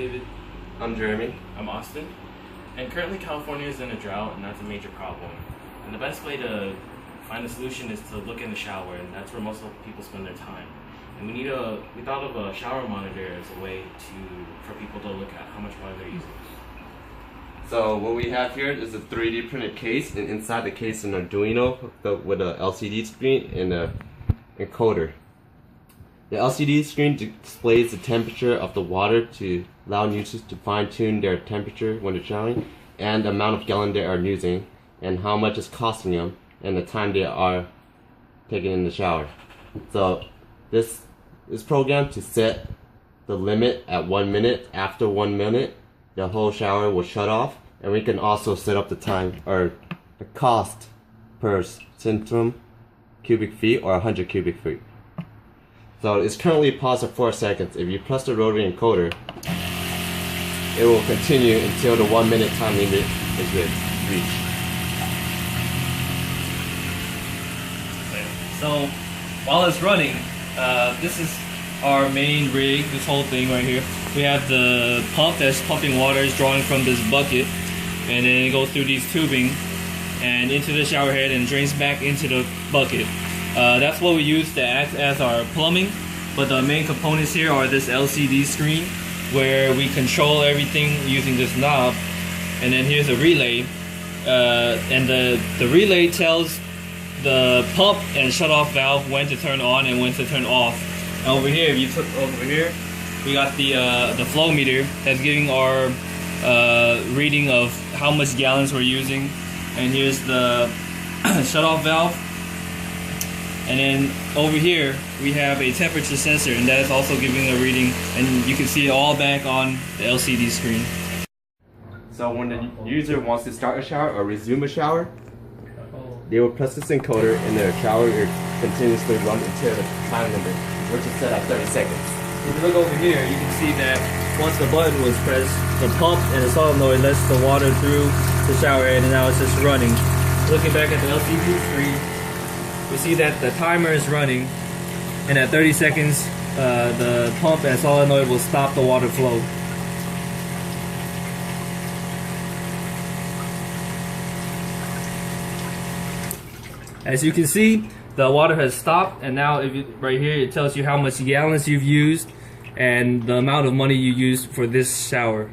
David. I'm Jeremy. I'm Austin. And currently California is in a drought, and that's a major problem. And the best way to find a solution is to look in the shower, and that's where most of people spend their time. And we thought of a shower monitor as a way for people to look at how much water they're using. So what we have here is a 3D printed case, and inside the case an Arduino hooked up with a LCD screen and a encoder. The LCD screen displays the temperature of the water to allow users to fine-tune their temperature when they're showering, and the amount of gallon they are using, and how much it's costing them, and the time they are taking in the shower. So this is programmed to set the limit at 1 minute. After 1 minute, the whole shower will shut off, and we can also set up the time or the cost per centum cubic feet or 100 cubic feet. So it's currently paused at 4 seconds. If you press the rotary encoder, it will continue until the 1 minute time limit is reached. So while it's running, this is our main rig, this whole thing right here. We have the pump that's pumping water, is drawing from this bucket, and then it goes through these tubing and into the shower head and drains back into the bucket. That's what we use to act as our plumbing, but the main components here are this LCD screen where we control everything using this knob, and then here's a relay, and the relay tells the pump and shut off valve when to turn on and when to turn off. And over here, if you look over here, we got the flow meter that's giving our reading of how much gallons we're using, and here's the shut off valve. And then over here we have a temperature sensor, and that is also giving a reading, and you can see it all back on the LCD screen. So when the user wants to start a shower or resume a shower, they will press this encoder and the shower will continuously run until the time limit, which is set at 30 seconds. If you look over here, you can see that once the button was pressed, the pump and the solenoid lets the water through the shower head, and now it's just running. Looking back at the LCD screen, we see that the timer is running, and at 30 seconds, the pump and solenoid will stop the water flow. As you can see, the water has stopped, and now right here it tells you how much gallons you've used and the amount of money you used for this shower.